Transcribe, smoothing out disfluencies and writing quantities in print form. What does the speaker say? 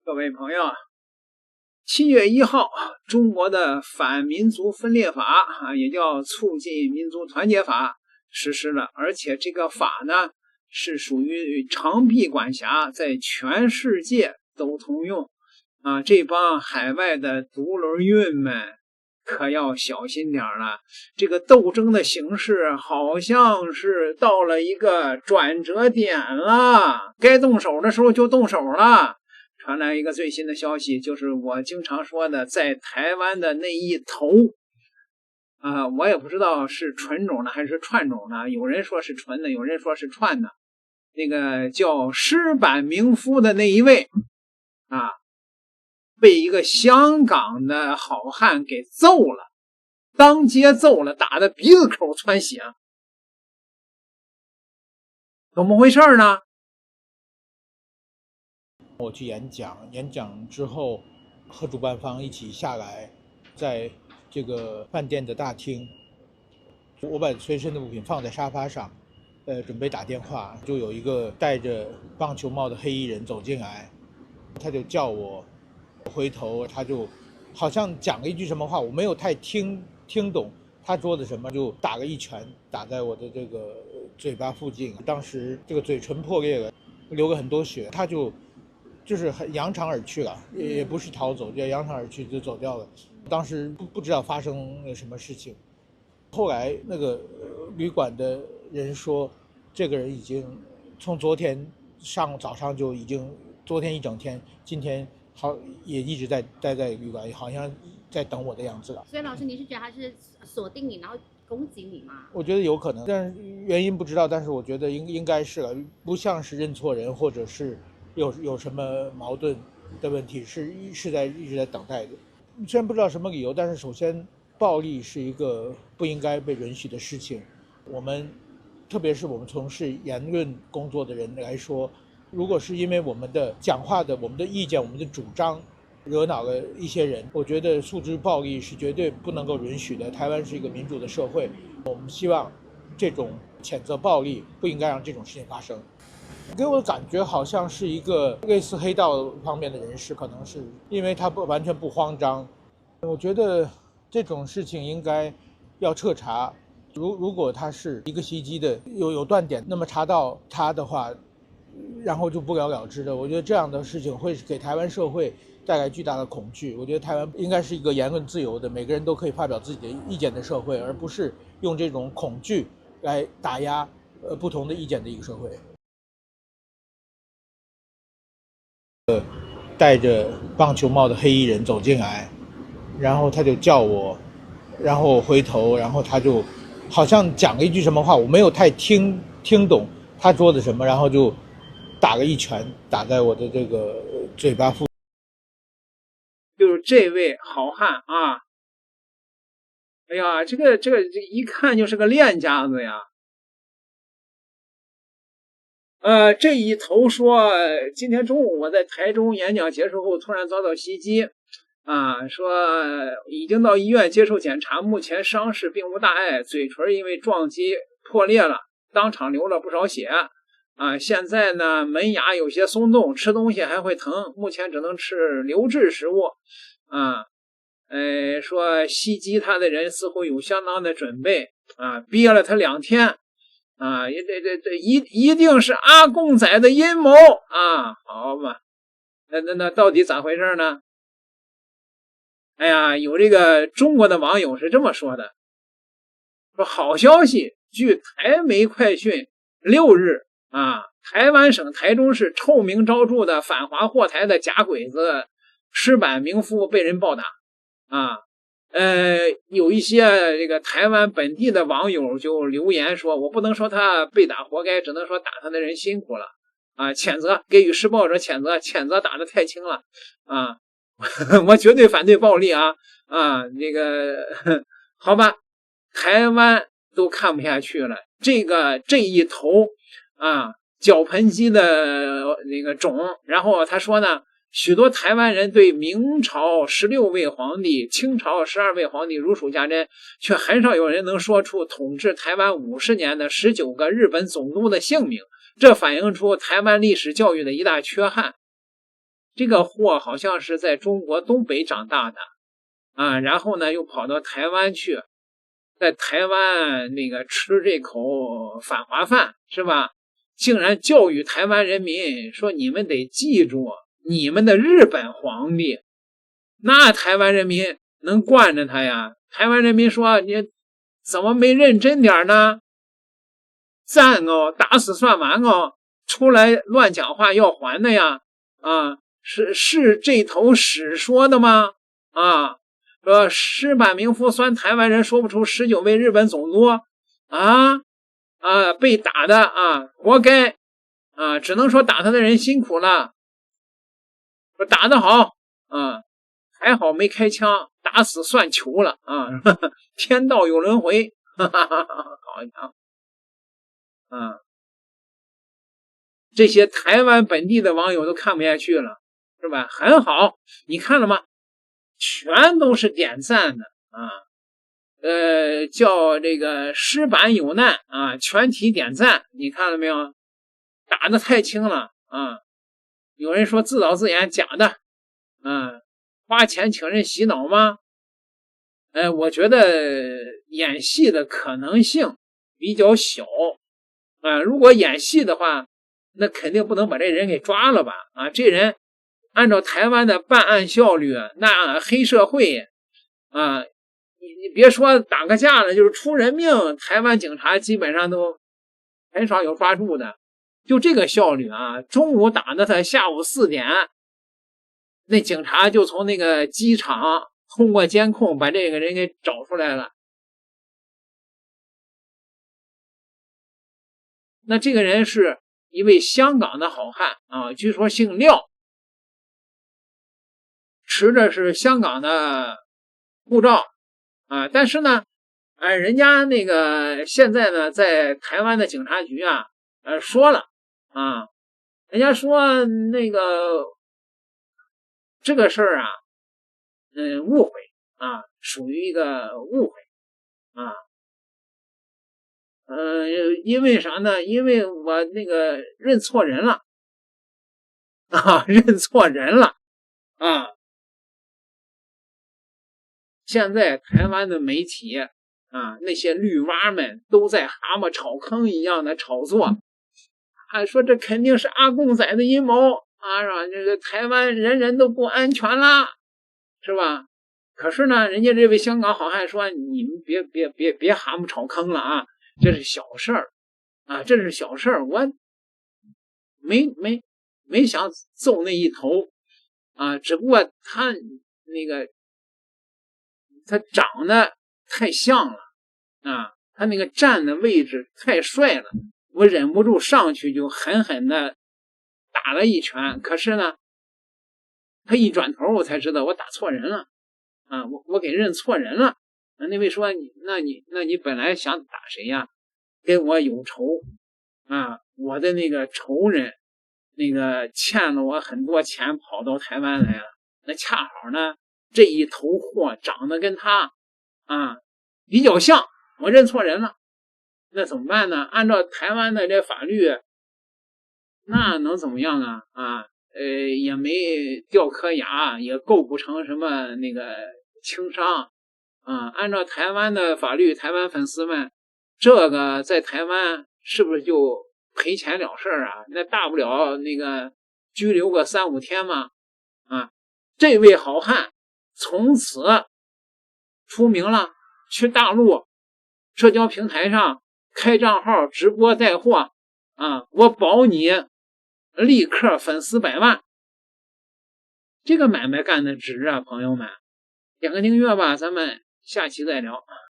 各位朋友，7月1号，中国的反民族分裂法也叫促进民族团结法实施了，而且这个法呢是属于长臂管辖，在全世界都通用这帮海外的独轮运们可要小心点了。这个斗争的形势好像是到了一个转折点了，该动手的时候就动手了。传来一个最新的消息，就是我经常说的在台湾的那一头我也不知道是纯种的还是串种的，有人说是纯的，有人说是串的。那个叫矢板明夫的那一位被一个香港的好汉给揍了，当街揍了，打得鼻子口窜血。怎么回事呢？我去演讲之后和主办方一起下来，在这个饭店的大厅，我把随身的物品放在沙发上，准备打电话，就有一个戴着棒球帽的黑衣人走进来，他就叫我，回头他就好像讲了一句什么话，我没有太听懂他说的什么，就打了一拳打在我的这个嘴巴附近，当时这个嘴唇破裂了，流了很多血，他就是很扬长而去了，也不是逃走，就扬长而去就走掉了。当时不知道发生了什么事情，后来那个旅馆的人说，这个人已经从昨天早上就已经，昨天一整天，今天也一直待在旅馆，好像在等我的样子了。所以老师，你是觉得他是锁定你，然后攻击你吗？我觉得有可能，但是原因不知道，但是我觉得应该是了，不像是认错人或者是有什么矛盾的问题，是一直在等待的。虽然不知道什么理由，但是首先暴力是一个不应该被允许的事情。我们特别是我们从事言论工作的人来说，如果是因为我们的讲话的我们的意见我们的主张惹恼了一些人，我觉得诉诸暴力是绝对不能够允许的。台湾是一个民主的社会，我们希望这种谴责暴力，不应该让这种事情发生。给我的感觉好像是一个类似黑道方面的人士，可能是因为他完全不慌张。我觉得这种事情应该要彻查，如果他是一个袭击的有断点，那么查到他的话，然后就不了了之的。我觉得这样的事情会给台湾社会带来巨大的恐惧。我觉得台湾应该是一个言论自由的，每个人都可以发表自己的意见的社会，而不是用这种恐惧来打压不同的意见的一个社会。戴着棒球帽的黑衣人走进来，然后他就叫我，然后回头，然后他就好像讲了一句什么话，我没有太听懂他说的什么，然后就打了一拳打在我的这个嘴巴附近。就是这位好汉哎呀，这个一看就是个练家子呀。这一头说，今天中午我在台中演讲结束后突然遭到袭击说已经到医院接受检查，目前伤势并无大碍，嘴唇因为撞击破裂了，当场流了不少血现在呢门牙有些松动，吃东西还会疼，目前只能吃流质食物说袭击他的人似乎有相当的准备憋了他2天一定是阿共仔的阴谋好吧，那到底咋回事呢？哎呀，有这个中国的网友是这么说的，说好消息，据台媒快讯6日台湾省台中市臭名昭著的反华祸台的假鬼子矢板明夫被人暴打有一些这个台湾本地的网友就留言说，我不能说他被打活该，只能说打他的人辛苦了谴责，给予施暴者谴责打得太轻了我绝对反对暴力这个好吧，台湾都看不下去了，这一头脚盆机的那个种，然后他说呢，许多台湾人对明朝16位皇帝、清朝12位皇帝如数家珍，却很少有人能说出统治台湾50年的19个日本总督的姓名，这反映出台湾历史教育的一大缺憾。这个货好像是在中国东北长大的啊，然后呢又跑到台湾去，在台湾那个吃这口反华饭是吧？竟然教育台湾人民说你们得记住你们的日本皇帝，那台湾人民能惯着他呀？台湾人民说你怎么没认真点呢？赞哦，打死算完哦，出来乱讲话要还的呀！啊，是这头史说的吗？啊，说石板明夫酸台湾人说不出19位日本总督被打的啊，活该啊，只能说打他的人辛苦了，说打得好啊，还好没开枪，打死算球了啊，天道有轮回，好家伙！这些台湾本地的网友都看不下去了，是吧？很好，你看了吗？全都是点赞的啊，叫这个石板有难啊，全体点赞，你看了没有？打得太轻了啊！有人说自导自演假的，花钱请人洗脑吗？我觉得演戏的可能性比较小。如果演戏的话，那肯定不能把这人给抓了吧？这人按照台湾的办案效率，那黑社会你别说打个架了，就是出人命，台湾警察基本上都很少有抓住的。就这个效率中午打的他，下午4点，那警察就从那个机场通过监控把这个人给找出来了。那这个人是一位香港的好汉据说姓廖，持着是香港的护照但是呢人家那个现在呢在台湾的警察局说了人家说那个这个事儿误会属于一个误会因为啥呢？因为我那个认错人了认错人了现在台湾的媒体那些绿蛙们都在蛤蟆炒坑一样的炒作说这肯定是阿共仔的阴谋是吧？这个台湾人人都不安全啦，是吧？可是呢，人家这位香港好汉说你们别蛤蟆炒坑了这是小事儿这是小事儿，我没想揍那一头只不过他长得太像了他那个站的位置太帅了，我忍不住上去就狠狠的打了一拳。可是呢，他一转头我才知道我打错人了我给认错人了。那位说那你本来想打谁呀？跟我有仇我的那个仇人那个欠了我很多钱，跑到台湾来了。那恰好呢，这一头货长得跟他比较像，我认错人了。那怎么办呢？按照台湾的这法律，那能怎么样也没掉颗牙，也构不成什么那个轻伤按照台湾的法律，台湾粉丝们，这个在台湾是不是就赔钱了事儿那大不了那个拘留个3、5天嘛这位好汉从此出名了，去大陆社交平台上开账号直播带货我保你立刻粉丝100万。这个买卖干的值朋友们，点个订阅吧，咱们下期再聊。